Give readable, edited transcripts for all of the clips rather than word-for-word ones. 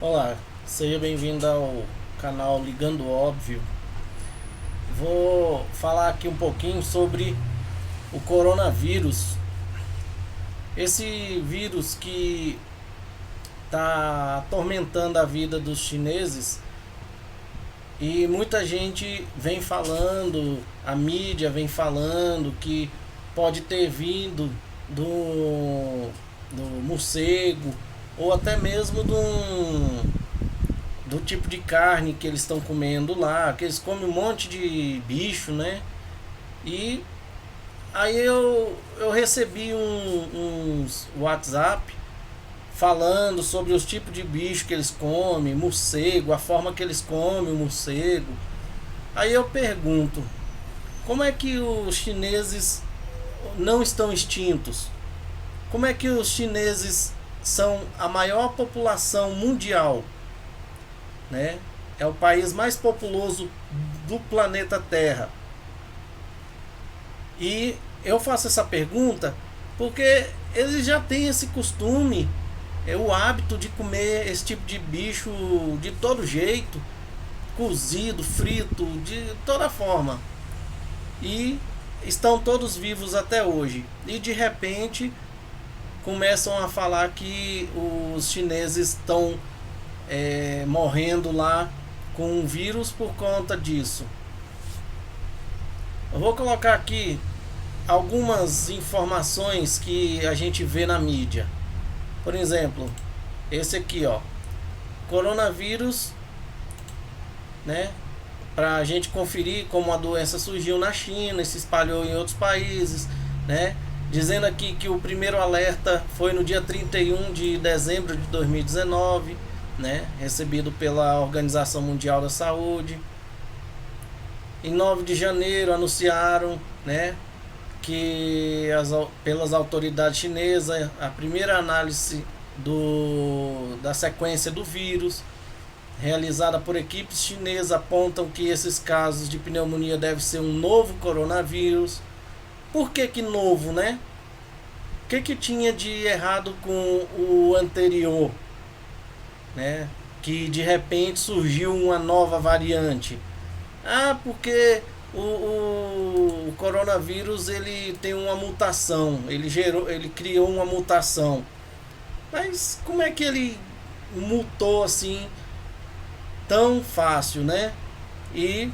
Olá, seja bem-vindo ao canal Ligando Óbvio. Vou falar aqui um pouquinho sobre o coronavírus. Esse vírus que está atormentando a vida dos chineses e muita gente vem falando, a mídia vem falando que pode ter vindo do morcego ou até mesmo do tipo de carne que eles estão comendo lá, que eles comem um monte de bicho, né? E aí eu recebi uns WhatsApp falando sobre os tipos de bicho que eles comem, morcego, a forma que eles comem o morcego. Aí eu pergunto, como é que os chineses não estão extintos? Como é que os chineses são a maior população mundial, né? É o país mais populoso do planeta Terra. E eu faço essa pergunta porque eles já têm esse costume, o hábito de comer esse tipo de bicho de todo jeito, cozido, frito, de toda forma. E estão todos vivos até hoje. E de repente começam a falar que os chineses estão morrendo lá com o vírus por conta disso. Eu vou colocar aqui algumas informações que a gente vê na mídia. Por exemplo, esse aqui, ó, coronavírus, né? Para a gente conferir como a doença surgiu na China e se espalhou em outros países, né? Dizendo aqui que o primeiro alerta foi no dia 31 de dezembro de 2019, né? Recebido pela Organização Mundial da Saúde. Em 9 de janeiro anunciaram, né, que pelas autoridades chinesas a primeira análise da sequência do vírus realizada por equipes chinesas apontam que esses casos de pneumonia devem ser um novo coronavírus. Por que novo, né? O que tinha de errado com o anterior, né? Que de repente surgiu uma nova variante. Porque o coronavírus ele tem uma mutação, ele criou uma mutação. Mas como é que ele mutou assim tão fácil, né? E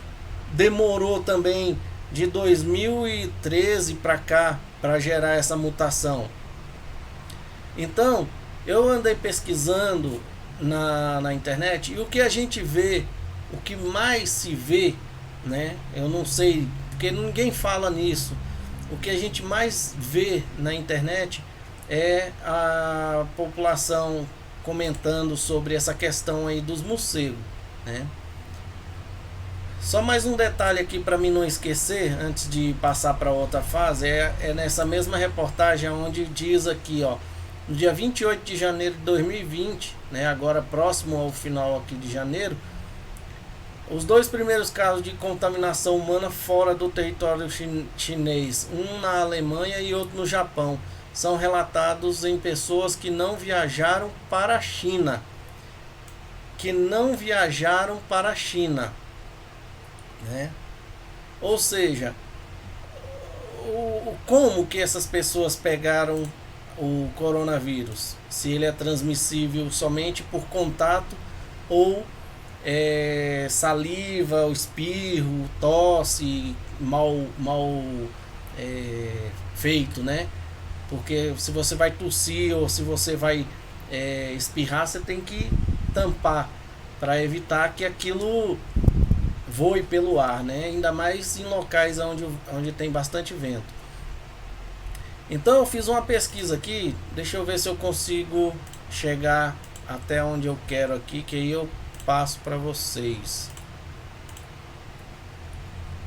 demorou também de 2013 para cá para gerar essa mutação. Então, eu andei pesquisando na internet e o que a gente vê, o que mais se vê, né? Eu não sei, porque ninguém fala nisso. O que a gente mais vê na internet é a população comentando sobre essa questão aí dos morcegos, né? Só mais um detalhe aqui para mim não esquecer, antes de passar para outra fase, é nessa mesma reportagem onde diz aqui, ó, no dia 28 de janeiro de 2020, né, agora próximo ao final aqui de janeiro, os dois primeiros casos de contaminação humana fora do território chinês, um na Alemanha e outro no Japão, são relatados em pessoas que não viajaram para a China. Que não viajaram para a China, né? Ou seja, como que essas pessoas pegaram o coronavírus? Se ele é transmissível somente por contato ou saliva, espirro, tosse mal feito, né? Porque se você vai tossir ou se você vai espirrar, você tem que tampar para evitar que aquilo voe pelo ar, né? Ainda mais em locais onde tem bastante vento. Então eu fiz uma pesquisa aqui, deixa eu ver se eu consigo chegar até onde eu quero aqui, que aí eu passo para vocês.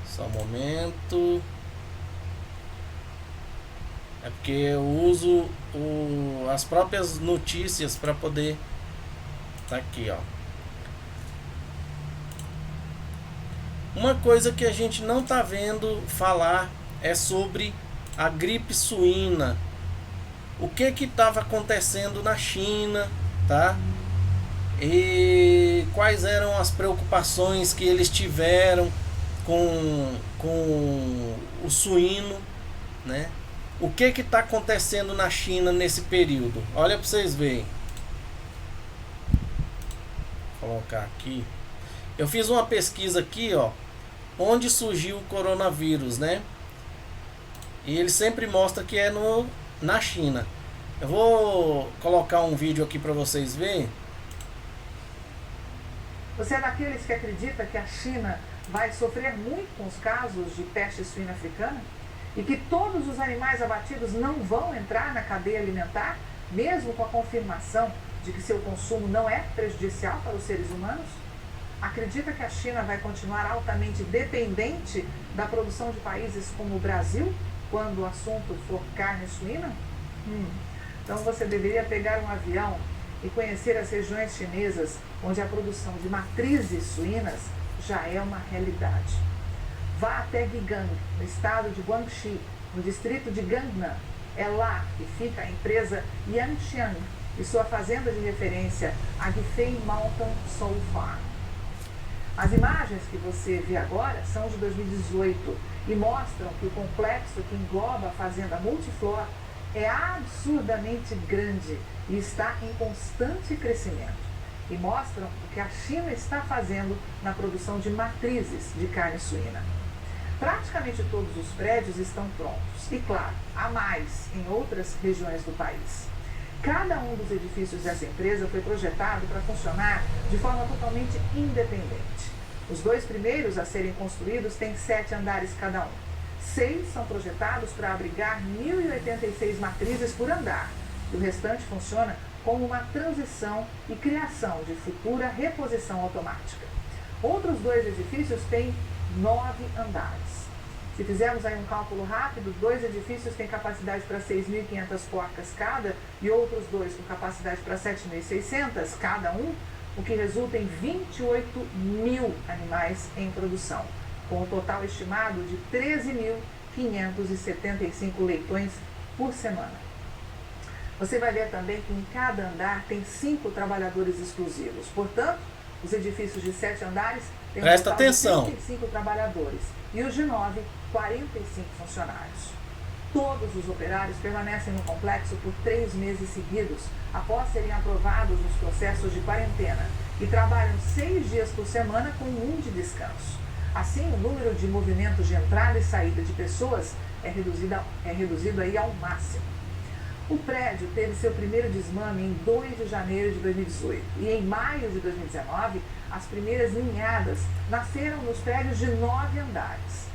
Só um momento. É porque eu uso as próprias notícias para poder. Tá aqui, ó. Uma coisa que a gente não tá vendo falar é sobre a gripe suína. O que estava acontecendo na China, tá? e quais eram as preocupações que eles tiveram com o suíno, né? O que está acontecendo na China nesse período? Olha para vocês verem. Vou colocar aqui. Eu fiz uma pesquisa aqui, ó, onde surgiu o coronavírus, né? E ele sempre mostra que é na China. Eu vou colocar um vídeo aqui para vocês verem. Você é daqueles que acredita que a China vai sofrer muito com os casos de peste suína africana? E que todos os animais abatidos não vão entrar na cadeia alimentar, mesmo com a confirmação de que seu consumo não é prejudicial para os seres humanos? Acredita que a China vai continuar altamente dependente da produção de países como o Brasil, quando o assunto for carne suína? Então você deveria pegar um avião e conhecer as regiões chinesas onde a produção de matrizes suínas já é uma realidade. Vá até Guigang, no estado de Guangxi, no distrito de Gangnam. É lá que fica a empresa Yanxiang e sua fazenda de referência, a Gifei Mountain Soul Farm. As imagens que você vê agora são de 2018 e mostram que o complexo que engloba a fazenda Multiflora é absurdamente grande e está em constante crescimento. E mostram o que a China está fazendo na produção de matrizes de carne suína. Praticamente todos os prédios estão prontos e, claro, há mais em outras regiões do país. Cada um dos edifícios dessa empresa foi projetado para funcionar de forma totalmente independente. Os 2 primeiros a serem construídos têm 7 andares cada um. 6 são projetados para abrigar 1.086 matrizes por andar. E o restante funciona como uma transição e criação de futura reposição automática. Outros 2 edifícios têm 9 andares. Se fizermos aí um cálculo rápido, 2 edifícios têm capacidade para 6.500 porcas cada e outros 2 com capacidade para 7.600 cada um, o que resulta em 28.000 animais em produção, com um total estimado de 13.575 leitões por semana. Você vai ver também que em cada andar tem 5 trabalhadores exclusivos. Portanto, os edifícios de 7 andares têm um total de 35 trabalhadores e os de 9, 45 funcionários. Todos os operários permanecem no complexo por 3 meses seguidos, após serem aprovados nos processos de quarentena, e trabalham 6 dias por semana com 1 de descanso. Assim, o número de movimentos de entrada e saída de pessoas é reduzido aí ao máximo. O prédio teve seu primeiro desmame em 2 de janeiro de 2018 e em maio de 2019, as primeiras ninhadas nasceram nos prédios de 9 andares.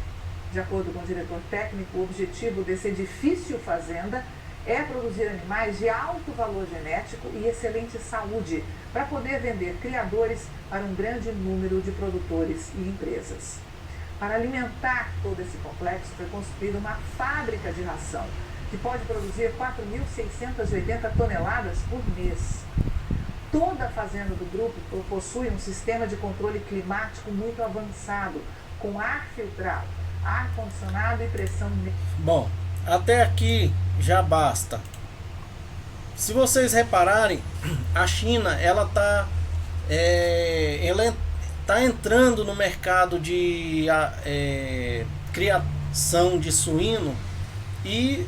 De acordo com o diretor técnico, o objetivo desse edifício fazenda é produzir animais de alto valor genético e excelente saúde para poder vender criadores para um grande número de produtores e empresas. Para alimentar todo esse complexo, foi construída uma fábrica de ração que pode produzir 4.680 toneladas por mês. Toda a fazenda do grupo possui um sistema de controle climático muito avançado, com ar filtrado, ar-condicionado e pressão. Bom, até aqui já basta. Se vocês repararem, a China ela tá entrando no mercado de criação de suíno e,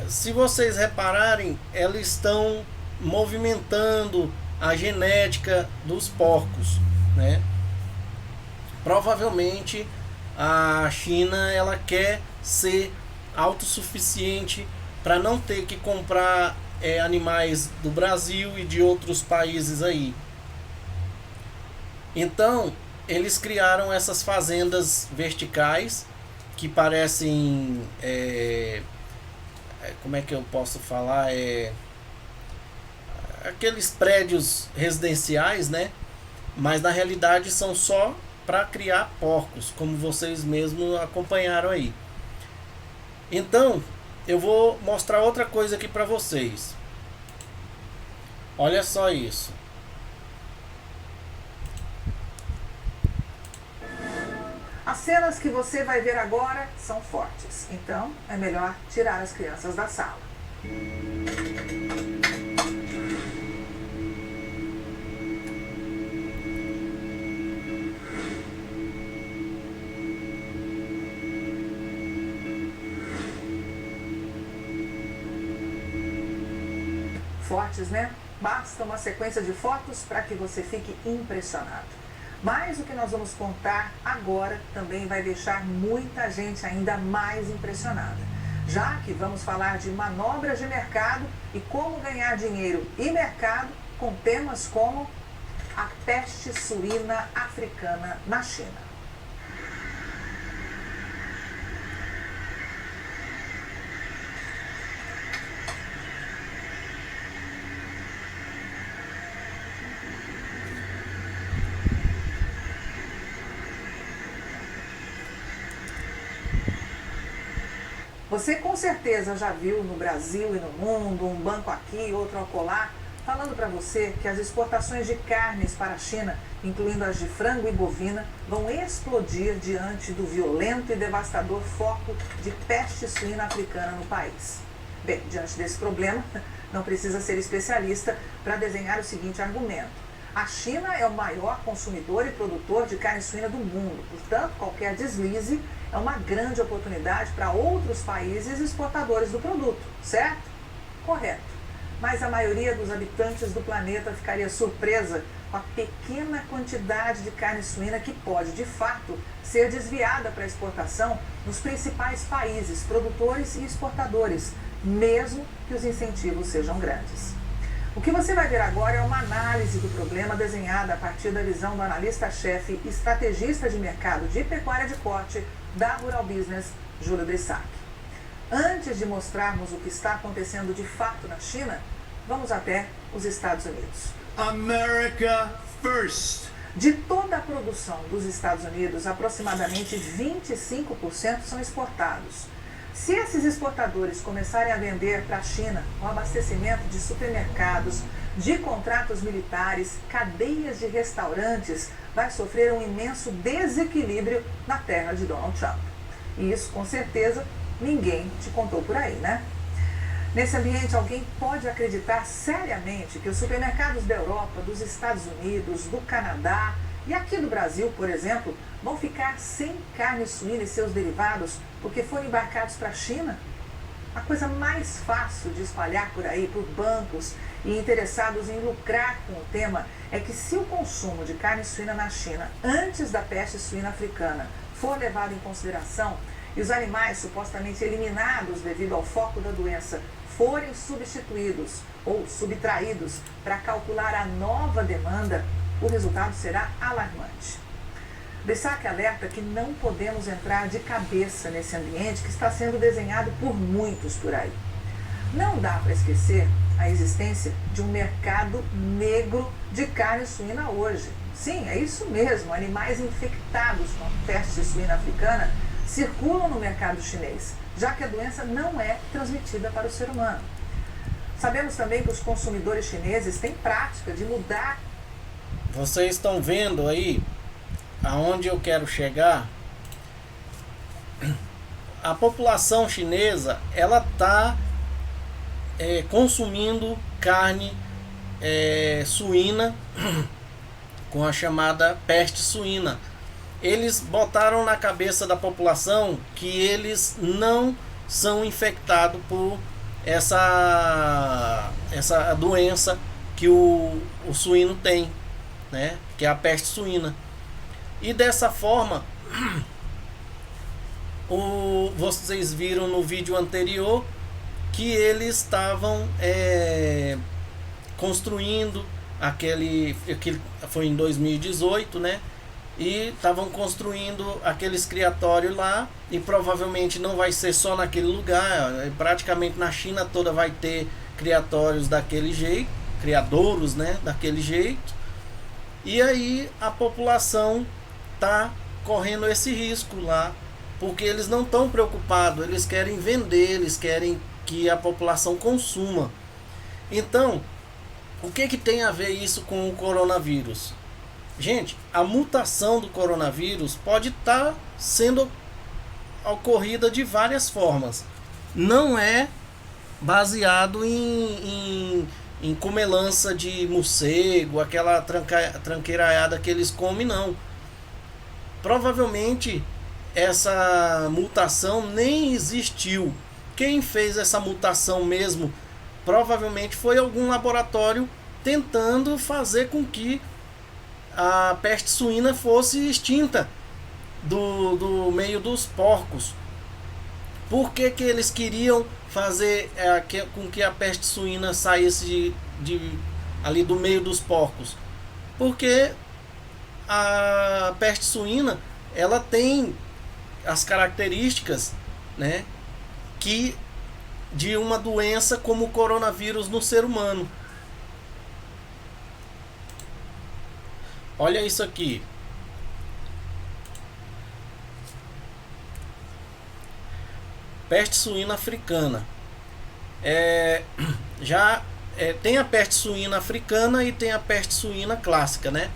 se vocês repararem, eles estão movimentando a genética dos porcos, né? Provavelmente a China ela quer ser autossuficiente para não ter que comprar animais do Brasil e de outros países aí. Então eles criaram essas fazendas verticais que parecem como é que eu posso falar, aqueles prédios residenciais, né? Mas na realidade são só para criar porcos, como vocês mesmos acompanharam aí. Então eu vou mostrar outra coisa aqui para vocês. Olha só isso. As cenas que você vai ver agora são fortes, então é melhor tirar as crianças da sala. fortes, né? Basta uma sequência de fotos para que você fique impressionado. Mas o que nós vamos contar agora também vai deixar muita gente ainda mais impressionada, já que vamos falar de manobras de mercado e como ganhar dinheiro e mercado com temas como a peste suína africana na China. Você com certeza já viu no Brasil e no mundo um banco aqui, outro acolá, falando para você que as exportações de carnes para a China, incluindo as de frango e bovina, vão explodir diante do violento e devastador foco de peste suína africana no país. Bem, diante desse problema, não precisa ser especialista para desenhar o seguinte argumento. A China é o maior consumidor e produtor de carne suína do mundo, portanto, qualquer deslize é uma grande oportunidade para outros países exportadores do produto, certo? Correto. Mas a maioria dos habitantes do planeta ficaria surpresa com a pequena quantidade de carne suína que pode, de fato, ser desviada para exportação nos principais países produtores e exportadores, mesmo que os incentivos sejam grandes. O que você vai ver agora é uma análise do problema desenhada a partir da visão do analista-chefe e estrategista de mercado de pecuária de corte da Rural Business, Júlio Brissac. Antes de mostrarmos o que está acontecendo de fato na China, vamos até os Estados Unidos. America first. De toda a produção dos Estados Unidos, aproximadamente 25% são exportados. Se esses exportadores começarem a vender para a China o abastecimento de supermercados, de contratos militares, cadeias de restaurantes, vai sofrer um imenso desequilíbrio na terra de Donald Trump. E isso, com certeza, ninguém te contou por aí, né? Nesse ambiente, alguém pode acreditar seriamente que os supermercados da Europa, dos Estados Unidos, do Canadá e aqui do Brasil, por exemplo, vão ficar sem carne suína e seus derivados porque foram embarcados para a China? A coisa mais fácil de espalhar por aí por bancos e interessados em lucrar com o tema é que se o consumo de carne suína na China antes da peste suína africana for levado em consideração e os animais supostamente eliminados devido ao foco da doença forem substituídos ou subtraídos para calcular a nova demanda, o resultado será alarmante. Brissac alerta que não podemos entrar de cabeça nesse ambiente que está sendo desenhado por muitos por aí. Não dá para esquecer a existência de um mercado negro de carne suína hoje. Sim, é isso mesmo, animais infectados com a peste suína africana circulam no mercado chinês, já que a doença não é transmitida para o ser humano. Sabemos também que os consumidores chineses têm prática de mudar. Vocês estão vendo aí aonde eu quero chegar? A população chinesa, ela está consumindo carne suína com a chamada peste suína. Eles botaram na cabeça da população que eles não são infectados por essa doença que o suíno tem, né? Que é a peste suína. E dessa forma, vocês viram no vídeo anterior que eles estavam construindo aquele foi em 2018, né? E estavam construindo aqueles criatórios lá, e provavelmente não vai ser só naquele lugar, praticamente na China toda vai ter criatórios daquele jeito, criadouros, né, daquele jeito. E aí a população tá correndo esse risco lá, porque eles não estão preocupados, eles querem vender, eles querem que a população consuma. Então, o que tem a ver isso com o coronavírus? Gente, a mutação do coronavírus pode estar sendo ocorrida de várias formas. Não é baseado em comelança de morcego, aquela tranqueiraiada que eles comem, não. Provavelmente essa mutação nem existiu. Quem fez essa mutação mesmo provavelmente foi algum laboratório tentando fazer com que a peste suína fosse extinta do meio dos porcos. Por que que eles queriam fazer com que a peste suína saísse ali do meio dos porcos? Porque a peste suína, ela tem as características, né, de uma doença como o coronavírus no ser humano. Olha isso aqui. Peste suína africana. Tem a peste suína africana e tem a peste suína clássica, né?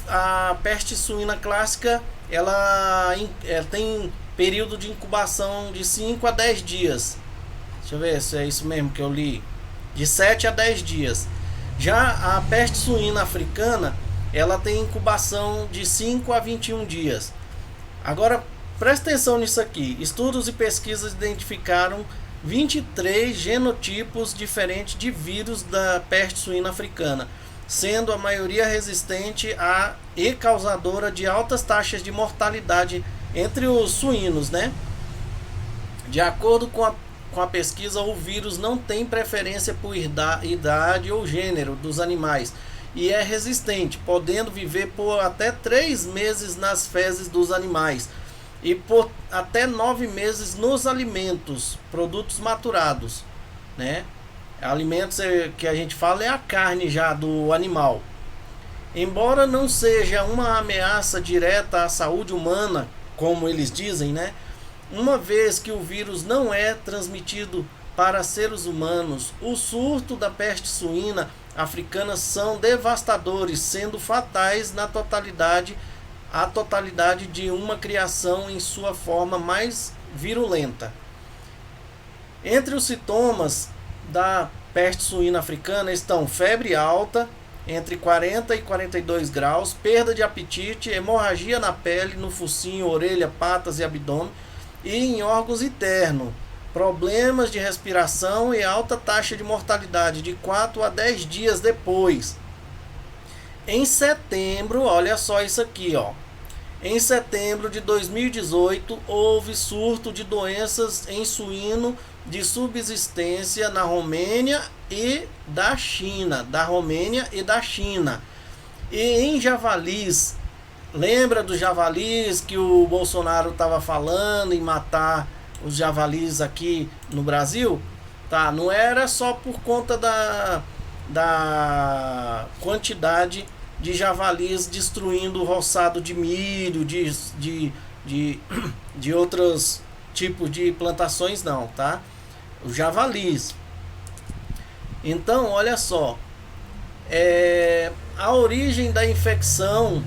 A peste suína clássica, ela tem período de incubação de 5 a 10 dias. Deixa eu ver se é isso mesmo que eu li. De 7 a 10 dias. Já a peste suína africana, ela tem incubação de 5 a 21 dias. Agora, presta atenção nisso aqui. Estudos e pesquisas identificaram 23 genotipos diferentes de vírus da peste suína africana, sendo a maioria resistente e causadora de altas taxas de mortalidade entre os suínos, né? De acordo com a pesquisa, o vírus não tem preferência por idade ou gênero dos animais e é resistente, podendo viver por até 3 meses nas fezes dos animais e por até 9 meses nos alimentos, produtos maturados, né? Alimentos que a gente fala é a carne já do animal. Embora não seja uma ameaça direta à saúde humana, como eles dizem, né? Uma vez que o vírus não é transmitido para seres humanos, o surto da peste suína africana são devastadores, sendo fatais a totalidade de uma criação em sua forma mais virulenta. Entre os sintomas da peste suína africana estão febre alta, entre 40 e 42 graus, perda de apetite, hemorragia na pele, no focinho, orelha, patas e abdômen e em órgãos internos, problemas de respiração e alta taxa de mortalidade de 4 a 10 dias depois. Em setembro, olha só isso aqui, ó. Em setembro de 2018, houve surto de doenças em suíno de subsistência na Romênia e da China. E em javalis, lembra dos javalis que o Bolsonaro estava falando em matar os javalis aqui no Brasil? Tá, não era só por conta da quantidade de javalis destruindo o roçado de milho, de outros tipos de plantações, não, tá? Os javalis. Então, olha só, a origem da infecção,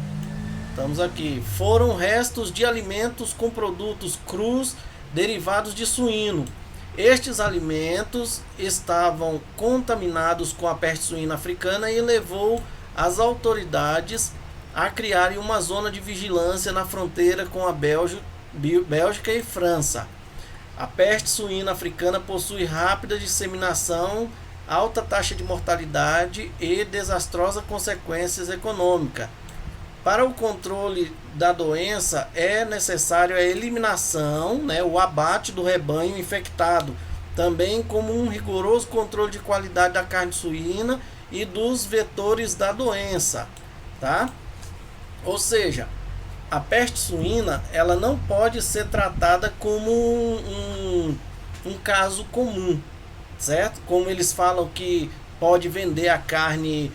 estamos aqui, foram restos de alimentos com produtos crus derivados de suíno. Estes alimentos estavam contaminados com a peste suína africana e levou as autoridades a criarem uma zona de vigilância na fronteira com a Bélgica e França. A peste suína africana possui rápida disseminação, alta taxa de mortalidade e desastrosa consequências econômicas. Para o controle da doença é necessário a eliminação, né, o abate do rebanho infectado, também como um rigoroso controle de qualidade da carne suína e dos vetores da doença, tá? Ou seja, a peste suína, ela não pode ser tratada como um caso comum, certo? Como eles falam que pode vender a carne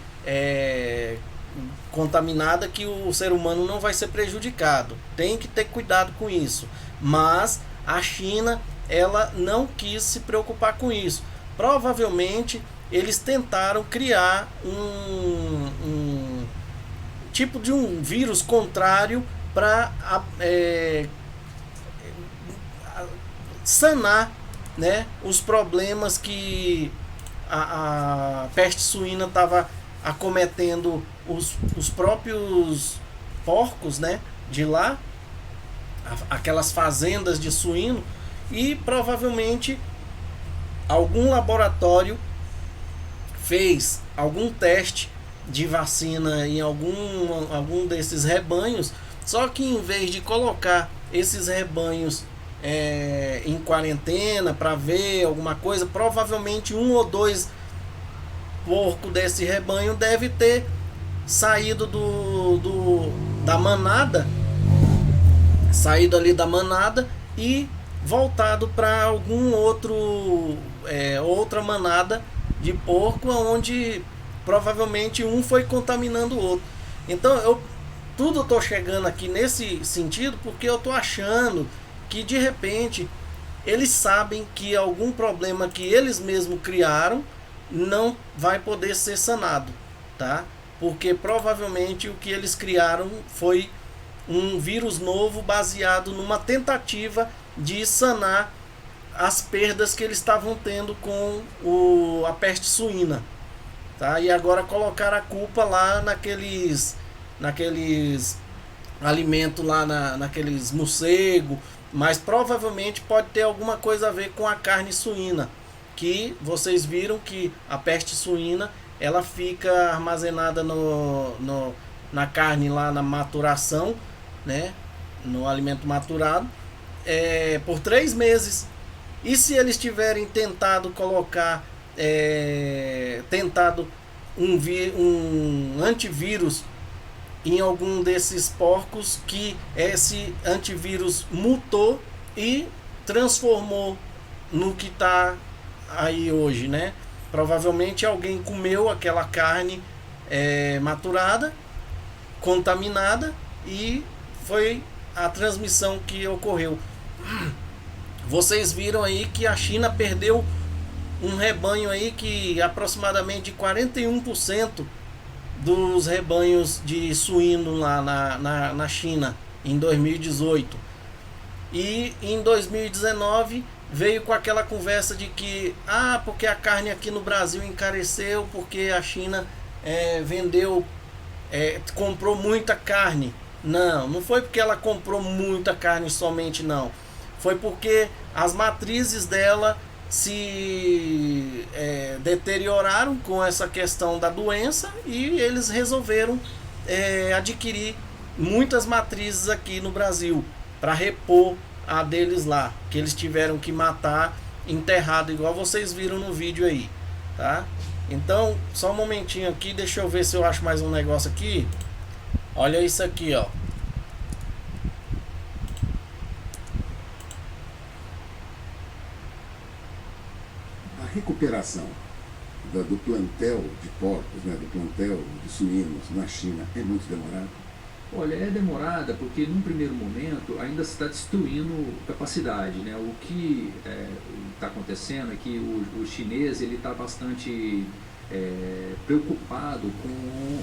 contaminada, que o ser humano não vai ser prejudicado. Tem que ter cuidado com isso. Mas a China, ela não quis se preocupar com isso. Provavelmente eles tentaram criar um tipo de um vírus contrário para sanar, né, os problemas que a peste suína estava acometendo os próprios porcos, né, de lá, aquelas fazendas de suíno, e provavelmente algum laboratório fez algum teste de vacina em algum desses rebanhos, só que em vez de colocar esses rebanhos em quarentena para ver alguma coisa, provavelmente 1 ou 2 porcos desse rebanho deve ter saído da manada, saído ali da manada e voltado para algum outra manada de porco, onde provavelmente um foi contaminando o outro. Então eu tô chegando aqui nesse sentido porque eu tô achando que de repente eles sabem que algum problema que eles mesmos criaram não vai poder ser sanado, tá? Porque provavelmente o que eles criaram foi um vírus novo baseado numa tentativa de sanar as perdas que eles estavam tendo com a peste suína, tá? E agora colocaram a culpa lá naqueles alimentos lá, naqueles morcegos, mas provavelmente pode ter alguma coisa a ver com a carne suína, que vocês viram que a peste suína ela fica armazenada na carne lá na maturação, né, no alimento maturado, por 3 meses. E se eles tiverem tentado colocar um antivírus em algum desses porcos, que esse antivírus mutou e transformou no que está aí hoje, né? Provavelmente alguém comeu aquela carne maturada, contaminada, e foi a transmissão que ocorreu. Vocês viram aí que a China perdeu um rebanho aí que aproximadamente 41% dos rebanhos de suíno lá na China em 2018. E em 2019 veio com aquela conversa de que porque a carne aqui no Brasil encareceu porque a China comprou muita carne. Não foi porque ela comprou muita carne somente, não. Foi porque as matrizes dela se deterioraram com essa questão da doença e eles resolveram adquirir muitas matrizes aqui no Brasil para repor a deles lá, que eles tiveram que matar enterrado, igual vocês viram no vídeo aí, tá? Então, só um momentinho aqui, deixa eu ver se eu acho mais um negócio aqui. Olha isso aqui, ó. A recuperação do plantel de porcos, né, do plantel de suínos na China é muito demorada? Olha, é demorada porque num primeiro momento ainda se está destruindo capacidade, né? O que está acontecendo é que o chinês ele está bastante preocupado com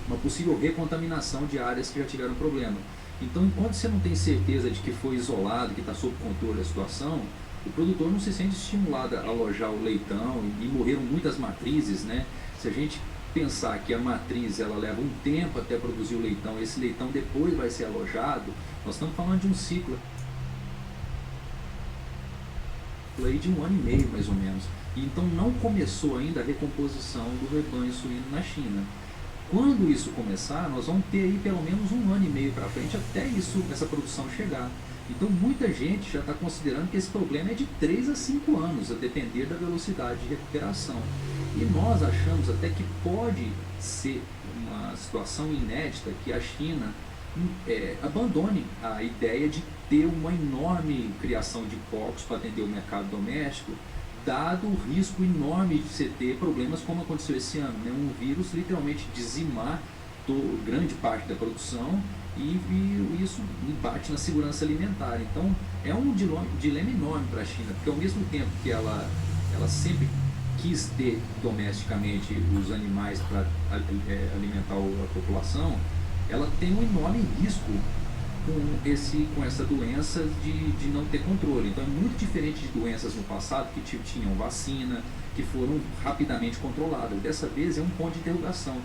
uma possível recontaminação de áreas que já tiveram problema. Então, enquanto você não tem certeza de que foi isolado, que está sob controle a situação, o produtor não se sente estimulado a alojar o leitão, e morreram muitas matrizes, né? Se a gente pensar que a matriz ela leva um tempo até produzir o leitão, esse leitão depois vai ser alojado, nós estamos falando de um ciclo aí de 1 ano e meio mais ou menos. Então não começou ainda a recomposição do rebanho suíno na China. Quando isso começar, nós vamos ter aí pelo menos 1 ano e meio para frente até essa produção chegar. Então muita gente já está considerando que esse problema é de 3 a 5 anos, a depender da velocidade de recuperação. E nós achamos até que pode ser uma situação inédita que a China abandone a ideia de ter uma enorme criação de porcos para atender o mercado doméstico, dado o risco enorme de você ter problemas como aconteceu esse ano, né? Um vírus literalmente dizimar grande parte da produção e isso bate na segurança alimentar. Então é um dilema enorme para a China, porque ao mesmo tempo que ela sempre quis ter domesticamente os animais para alimentar a população, ela tem um enorme risco com essa doença de não ter controle. Então é muito diferente de doenças no passado que tinham vacina, que foram rapidamente controladas. Dessa vez é um ponto de interrogação.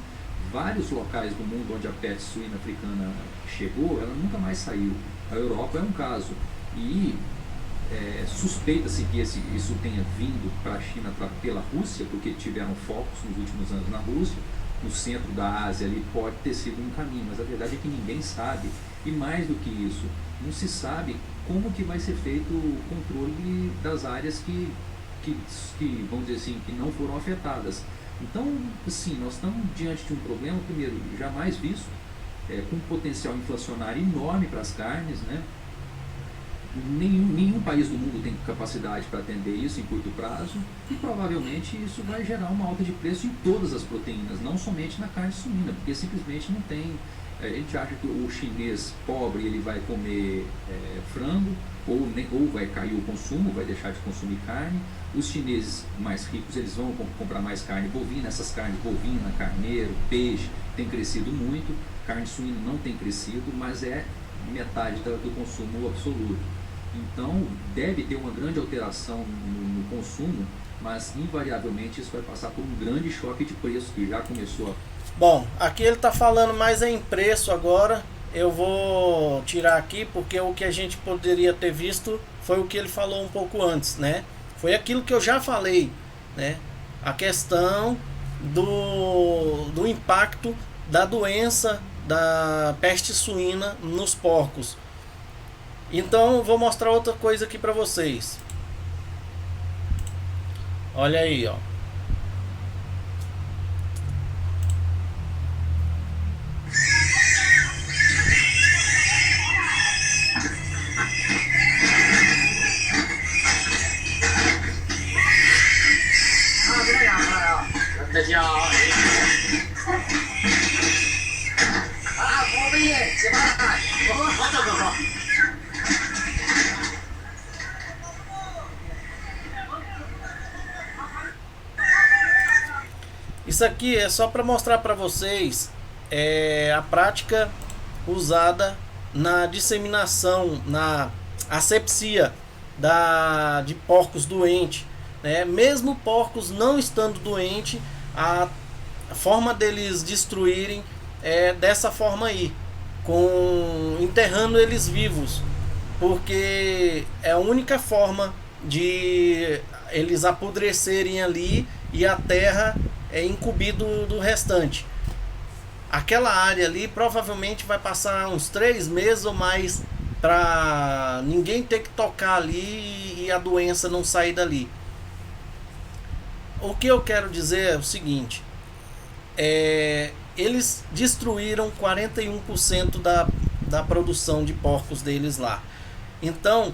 Vários locais do mundo onde a peste suína africana chegou, ela nunca mais saiu. A Europa é um caso. E Suspeita-se que isso tenha vindo para a China pela Rússia, porque tiveram focos nos últimos anos na Rússia, no centro da Ásia ali pode ter sido um caminho, mas a verdade é que ninguém sabe, e mais do que isso, não se sabe como que vai ser feito o controle das áreas que vamos dizer assim, que não foram afetadas. Então, assim, nós estamos diante de um problema, primeiro, jamais visto, com um potencial inflacionário enorme para as carnes, né? Nenhum país do mundo tem capacidade para atender isso em curto prazo, e provavelmente isso vai gerar uma alta de preço em todas as proteínas, não somente na carne suína, porque simplesmente não tem. A gente acha que o chinês pobre ele vai comer frango, ou vai cair o consumo, vai deixar de consumir carne. Os chineses mais ricos eles vão comprar mais carne bovina, essas carnes bovina, carneiro, peixe, tem crescido muito, carne suína não tem crescido, mas é metade do consumo absoluto. Então deve ter uma grande alteração no consumo, mas invariavelmente isso vai passar por um grande choque de preço que já começou. Bom, aqui ele está falando mais em preço agora. Eu vou tirar aqui porque o que a gente poderia ter visto foi o que ele falou um pouco antes, né? Foi aquilo que eu já falei, né? A questão do impacto da doença da peste suína nos porcos. Então vou mostrar outra coisa aqui para vocês. Olha aí, ó. Isso aqui é só para mostrar para vocês a prática usada na disseminação, na asepsia de porcos doentes, né? Mesmo porcos não estando doentes, a forma deles destruírem é dessa forma aí, enterrando eles vivos, porque é a única forma de eles apodrecerem ali e a terra encobrir do restante. Aquela área ali provavelmente vai passar uns 3 meses ou mais para ninguém ter que tocar ali e a doença não sair dali. O que eu quero dizer é o seguinte: eles destruíram 41% da produção de porcos deles lá. Então,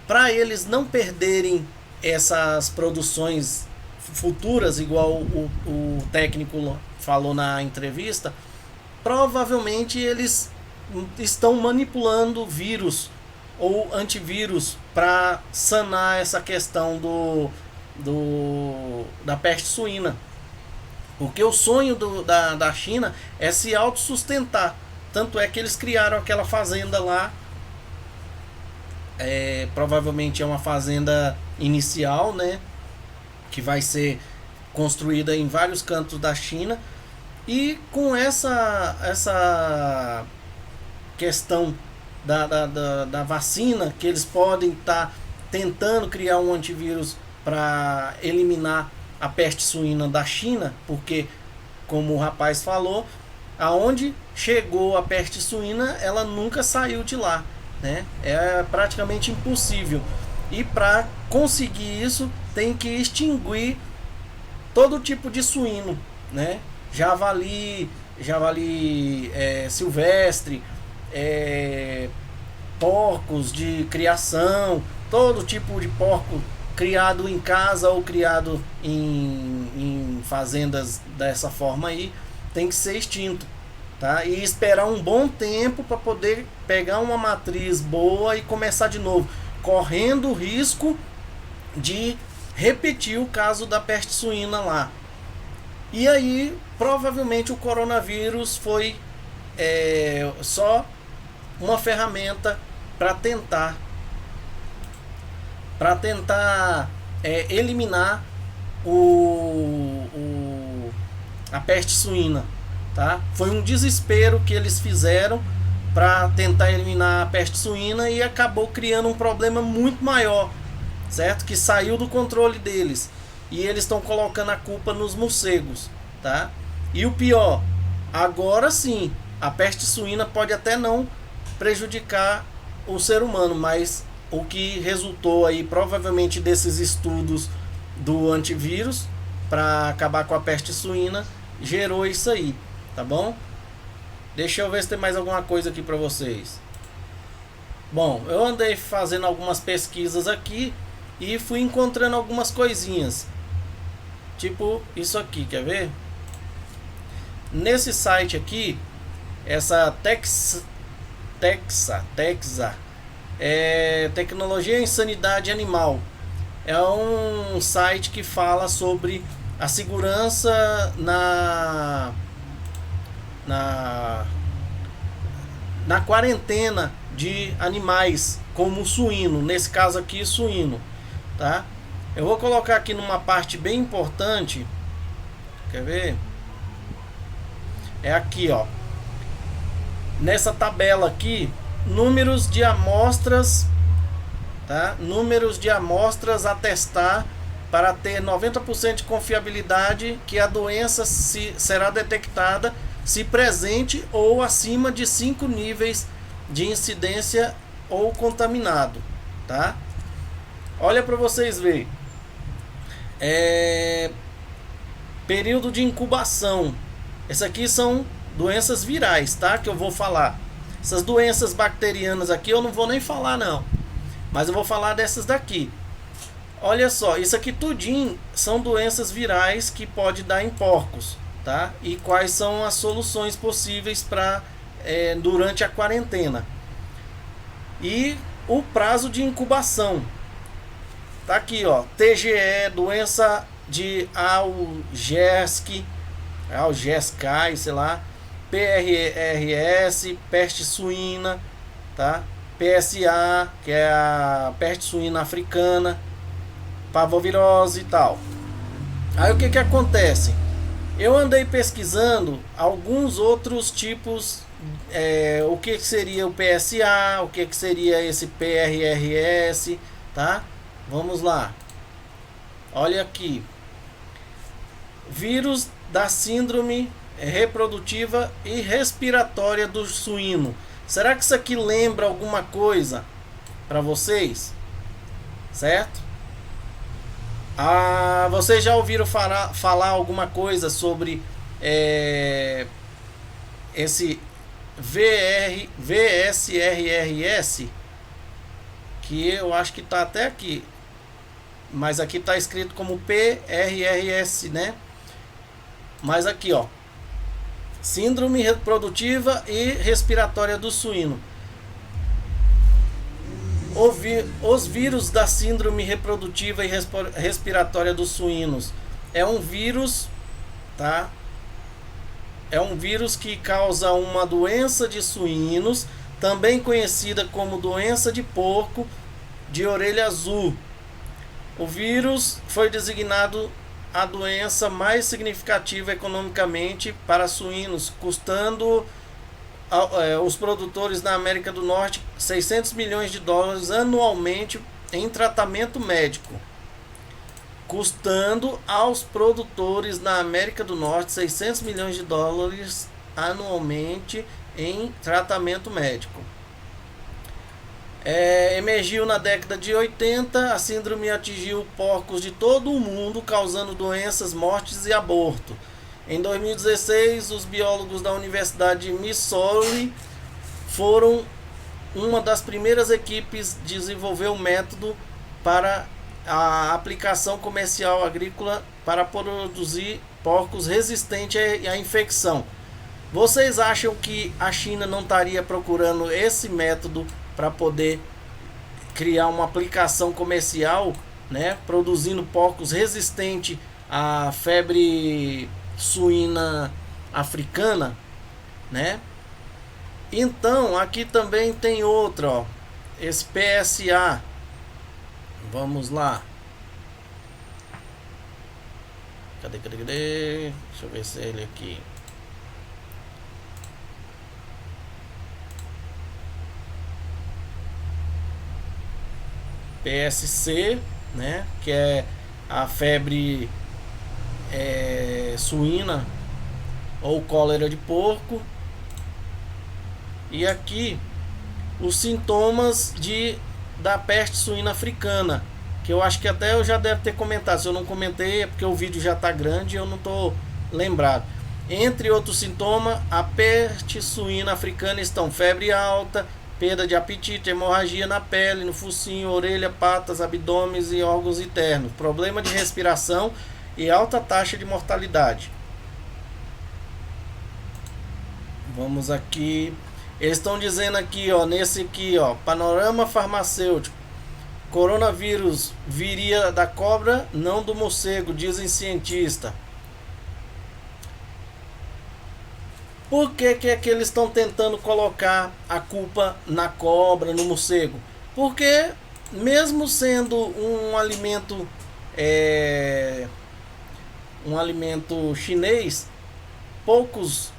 para eles não perderem essas produções futuras, igual o técnico falou na entrevista, provavelmente eles estão manipulando vírus ou antivírus para sanar essa questão da peste suína. Porque o sonho da China é se autossustentar. Tanto é que eles criaram aquela fazenda lá. Provavelmente é uma fazenda inicial, né? Que vai ser construída em vários cantos da China. E com essa questão da vacina, que eles podem estar tentando criar um antivírus para eliminar a peste suína da China, porque, como o rapaz falou, aonde chegou a peste suína, ela nunca saiu de lá, né? É praticamente impossível. E para conseguir isso, tem que extinguir todo tipo de suíno, né? Javali silvestre, porcos de criação, todo tipo de porco criado em casa ou criado em fazendas dessa forma aí, tem que ser extinto, tá? E esperar um bom tempo para poder pegar uma matriz boa e começar de novo, correndo o risco de repetir o caso da peste suína lá. E aí, provavelmente o coronavírus foi só uma ferramenta para tentar eliminar a peste suína, tá? Foi um desespero que eles fizeram para tentar eliminar a peste suína e acabou criando um problema muito maior, certo? Que saiu do controle deles e eles estão colocando a culpa nos morcegos, tá? E o pior, agora sim, a peste suína pode até não prejudicar o ser humano, mas o que resultou aí provavelmente desses estudos do antivírus para acabar com a peste suína gerou isso aí, tá bom? Deixa eu ver se tem mais alguma coisa aqui para vocês. Bom, eu andei fazendo algumas pesquisas aqui e fui encontrando algumas coisinhas. Tipo isso aqui, quer ver? Nesse site aqui, essa Texa, Tecnologia em Sanidade Animal. É um site que fala sobre a segurança na quarentena de animais, como suíno, nesse caso aqui suíno, tá? Eu vou colocar aqui numa parte bem importante, quer ver? É aqui, ó, nessa tabela aqui, números de amostras, tá? Números de amostras a testar para ter 90% de confiabilidade que a doença será detectada se presente ou acima de 5 níveis de incidência ou contaminado, tá? Olha para vocês verem. Período de incubação. Essas aqui são doenças virais, tá? Que eu vou falar. Essas doenças bacterianas aqui eu não vou nem falar não. Mas eu vou falar dessas daqui. Olha só, isso aqui tudinho são doenças virais que pode dar em porcos, tá? E quais são as soluções possíveis para durante a quarentena. E o prazo de incubação. Tá aqui, ó, TGE, doença de Algerski, sei lá, PRRS, peste suína, tá? PSA, que é a peste suína africana, parvovirose e tal. Aí o que que acontece? Eu andei pesquisando alguns outros tipos, o que seria o PSA, o que seria esse PRRS, tá? Vamos lá. Olha aqui. Vírus da síndrome reprodutiva e respiratória do suíno. Será que isso aqui lembra alguma coisa para vocês? Certo? Vocês já ouviram falar alguma coisa sobre esse VSRRS? Que eu acho que está até aqui. Mas aqui está escrito como PRRS, né? Mas aqui, ó, síndrome reprodutiva e respiratória do suíno. Os vírus da síndrome reprodutiva e respiratória dos suínos é um vírus, tá? É um vírus que causa uma doença de suínos, também conhecida como doença de porco de orelha azul. O vírus foi designado a doença mais significativa economicamente para suínos, custando os produtores na América do Norte 600 milhões de dólares anualmente em tratamento médico. Custando aos produtores na América do Norte 600 milhões de dólares anualmente em tratamento médico. Emergiu na década de 80, a síndrome atingiu porcos de todo o mundo, causando doenças, mortes e aborto. Em 2016, os biólogos da Universidade de Missouri foram uma das primeiras equipes a desenvolver um método para a aplicação comercial agrícola para produzir porcos resistentes à infecção. Vocês acham que a China não estaria procurando esse método para poder criar uma aplicação comercial, né, produzindo porcos resistentes à febre suína africana, né? Então, aqui também tem outra, ó, esse PSA. Vamos lá. Cadê? Deixa eu ver se é ele aqui. PSC, né, que é a febre suína ou cólera de porco. E aqui os sintomas da peste suína africana, que eu acho que até eu já deve ter comentado. Se eu não comentei é porque o vídeo já está grande e eu não estou lembrado. Entre outros sintomas, a peste suína africana estão febre alta, perda de apetite, hemorragia na pele, no focinho, orelha, patas, abdômen e órgãos internos, problema de respiração e alta taxa de mortalidade. Vamos aqui. Eles estão dizendo aqui, ó, nesse aqui, ó, panorama farmacêutico. Coronavírus viria da cobra, não do morcego, dizem cientistas. Por que que eles estão tentando colocar a culpa na cobra, no morcego? Porque mesmo sendo um alimento chinês, poucos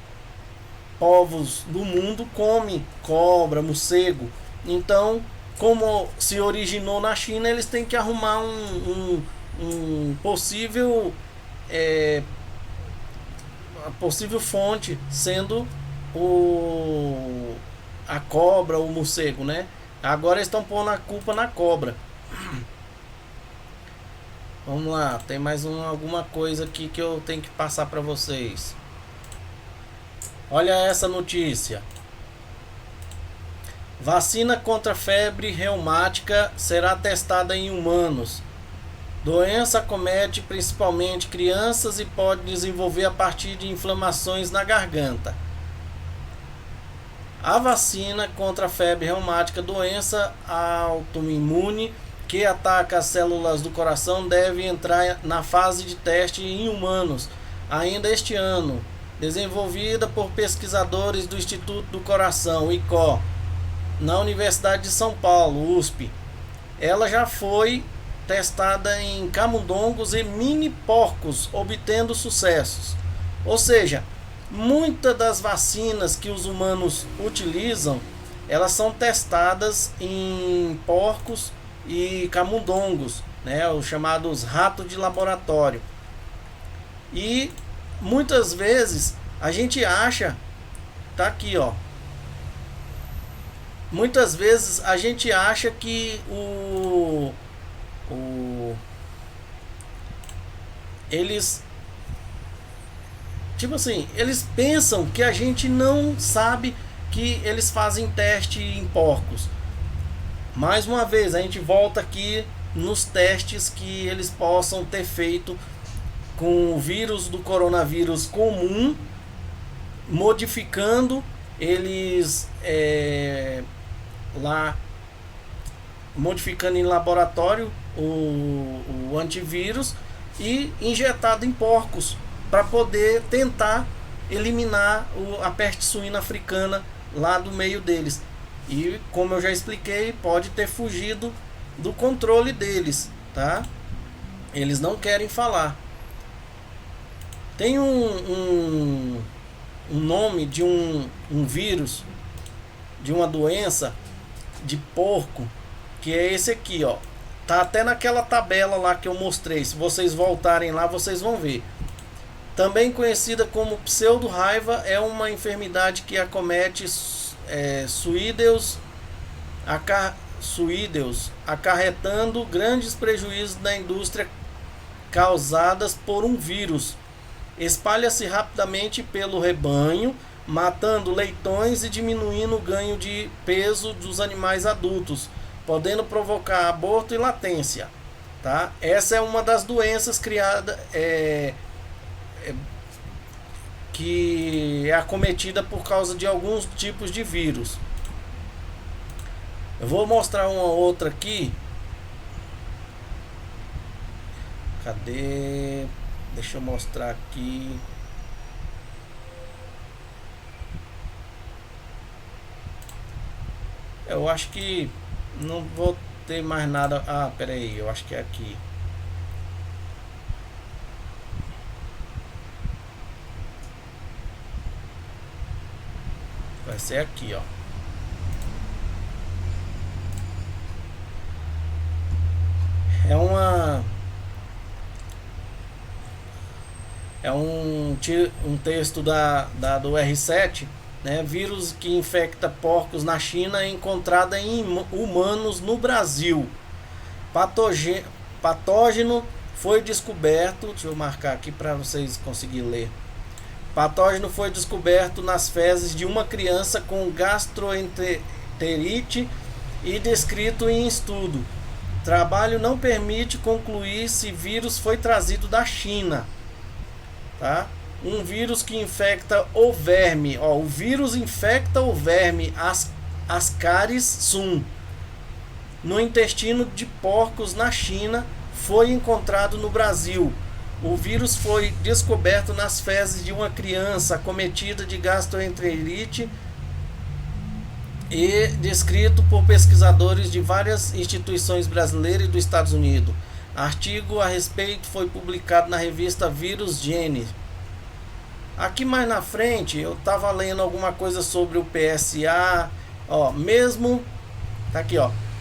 povos do mundo comem cobra, morcego. Então, como se originou na China, eles têm que arrumar um possível a possível fonte, sendo a cobra, o morcego, né? Agora eles estão pondo a culpa na cobra. Vamos lá, tem mais alguma coisa aqui que eu tenho que passar para vocês. Olha essa notícia. Vacina contra febre reumática será testada em humanos. Doença acomete principalmente crianças e pode desenvolver a partir de inflamações na garganta. A vacina contra a febre reumática, doença autoimune que ataca as células do coração, deve entrar na fase de teste em humanos ainda este ano. Desenvolvida por pesquisadores do Instituto do Coração, ICO, na Universidade de São Paulo, USP. Ela já foi testada em camundongos e mini porcos, obtendo sucessos. Ou seja, muitas das vacinas que os humanos utilizam, elas são testadas em porcos e camundongos, né, os chamados ratos de laboratório. E muitas vezes a gente acha, tá aqui, ó. Muitas vezes a gente acha que eles, tipo assim, eles pensam que a gente não sabe que eles fazem teste em porcos. Mais uma vez, a gente volta aqui nos testes que eles possam ter feito com o vírus do coronavírus comum, modificando eles lá, modificando em laboratório o antivírus e injetado em porcos para poder tentar eliminar a peste suína africana lá do meio deles. E como eu já expliquei, pode ter fugido do controle deles, tá? Eles não querem falar. Tem um nome de um vírus, de uma doença de porco, que é esse aqui, ó. Tá até naquela tabela lá que eu mostrei. Se vocês voltarem lá, vocês vão ver. Também conhecida como pseudo-raiva, é uma enfermidade que acomete suídeos, acarretando grandes prejuízos na indústria causadas por um vírus. Espalha-se rapidamente pelo rebanho, matando leitões e diminuindo o ganho de peso dos animais adultos, podendo provocar aborto e latência, tá? Essa é uma das doenças criadas que é acometida por causa de alguns tipos de vírus. Eu vou mostrar uma outra aqui. Cadê? Deixa eu mostrar aqui. Eu acho que não vou ter mais nada. Ah, pera aí, eu acho que é aqui. Vai ser aqui, ó. é um texto do R7, né? Vírus que infecta porcos na China é encontrado em humanos no Brasil. Patógeno foi descoberto, deixa eu marcar aqui para vocês conseguirem ler. Patógeno foi descoberto nas fezes de uma criança com gastroenterite e descrito em estudo. Trabalho não permite concluir se vírus foi trazido da China. Tá? Um vírus que infecta o verme. O vírus infecta o verme Ascaris sum no intestino de porcos na China. Foi encontrado no Brasil. O vírus foi descoberto nas fezes de uma criança acometida de gastroenterite e descrito por pesquisadores de várias instituições brasileiras e dos Estados Unidos. Artigo a respeito foi publicado na revista Virus Gene. Aqui mais na frente eu estava lendo alguma coisa sobre o PSA, tá aqui,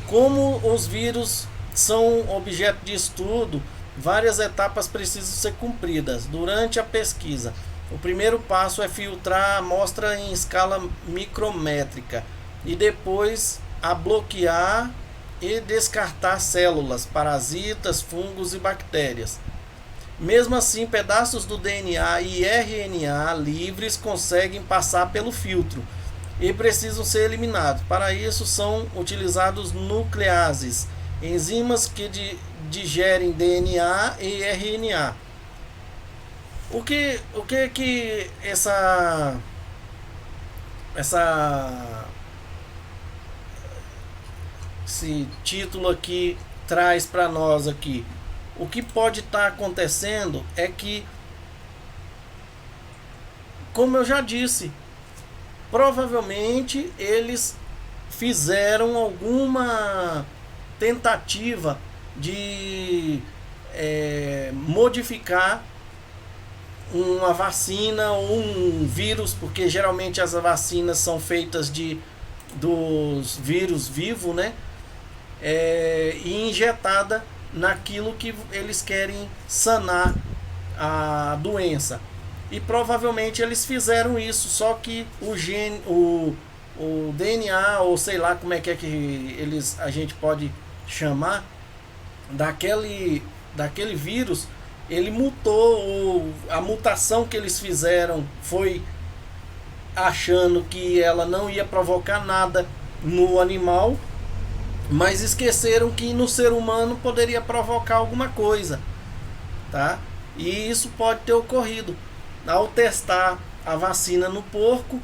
como os vírus são objeto de estudo, várias etapas precisam ser cumpridas durante a pesquisa. O primeiro passo é filtrar a amostra em escala micrométrica e depois a bloquear e descartar células, parasitas, fungos e bactérias. Mesmo assim, pedaços do DNA e RNA livres conseguem passar pelo filtro e precisam ser eliminados. Para isso são utilizados nucleases, enzimas que digerem DNA e RNA. O que esse título aqui traz para nós aqui? O que pode estar acontecendo é que, como eu já disse, provavelmente eles fizeram alguma tentativa de modificar uma vacina ou um vírus, porque geralmente as vacinas são feitas dos vírus vivos, né? E injetada naquilo que eles querem sanar a doença. E provavelmente eles fizeram isso, só que o DNA, ou sei lá como é que a gente pode chamar, daquele vírus, ele mutou. A mutação que eles fizeram foi achando que ela não ia provocar nada no animal, mas esqueceram que no ser humano poderia provocar alguma coisa, tá? E isso pode ter ocorrido. Ao testar a vacina no porco,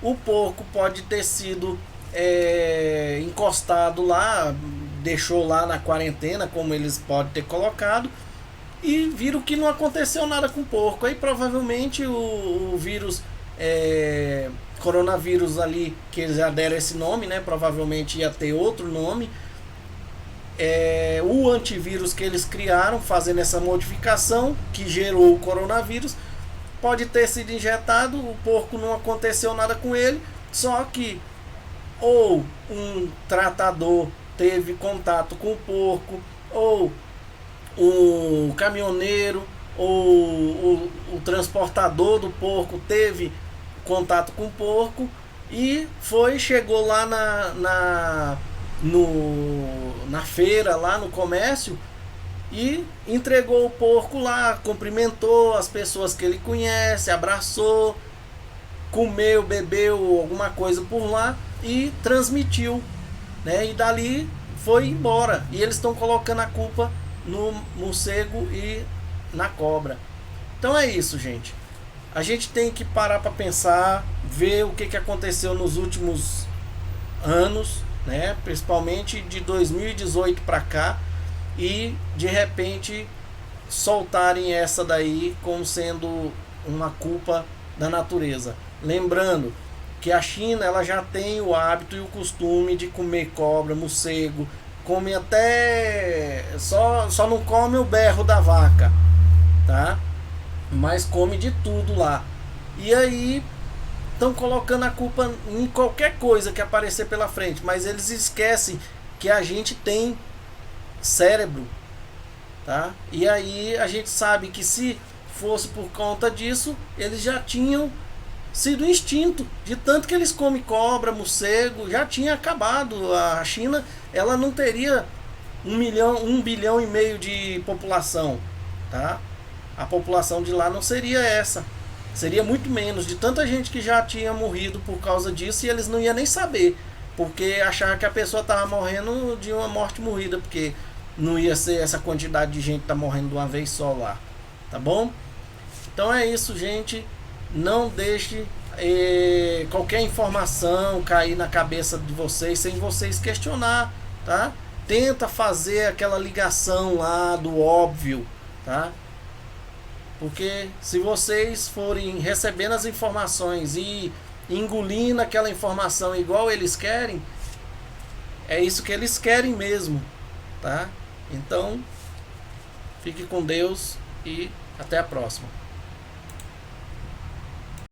o porco pode ter sido encostado lá, deixou lá na quarentena, como eles podem ter colocado, e viram que não aconteceu nada com o porco. Aí provavelmente o vírus, coronavírus ali, que eles já deram esse nome, né? Provavelmente ia ter outro nome. O antivírus que eles criaram fazendo essa modificação que gerou o coronavírus pode ter sido injetado, o porco não aconteceu nada com ele, só que ou um tratador teve contato com o porco, ou o caminhoneiro ou o transportador do porco teve contato com o porco e chegou lá na feira, lá no comércio, e entregou o porco lá, cumprimentou as pessoas que ele conhece, abraçou, comeu, bebeu alguma coisa por lá e transmitiu, né? E dali foi embora. E eles estão colocando a culpa no morcego e na cobra. Então é isso, gente. A gente tem que parar para pensar, ver o que aconteceu nos últimos anos, né? Principalmente de 2018 para cá, e de repente soltarem essa daí como sendo uma culpa da natureza. Lembrando que a China, ela já tem o hábito e o costume de comer cobra, morcego, come até só não come o berro da vaca, tá? Mas come de tudo lá. E aí estão colocando a culpa em qualquer coisa que aparecer pela frente, mas eles esquecem que a gente tem cérebro, tá? E aí a gente sabe que se fosse por conta disso, eles já tinham sido extinto, de tanto que eles comem cobra, morcego, já tinha acabado. A China, ela não teria 1 bilhão e meio de população, tá? A população de lá não seria essa, seria muito menos, de tanta gente que já tinha morrido por causa disso, e eles não iam nem saber, porque achavam que a pessoa estava morrendo de uma morte morrida, porque não ia ser essa quantidade de gente que tá morrendo de uma vez só lá, tá bom? Então é isso, gente. Não deixe qualquer informação cair na cabeça de vocês sem vocês questionar, tá? Tenta fazer aquela ligação lá do óbvio, tá? Porque se vocês forem recebendo as informações e engolindo aquela informação igual eles querem, é isso que eles querem mesmo, tá? Então, fique com Deus e até a próxima.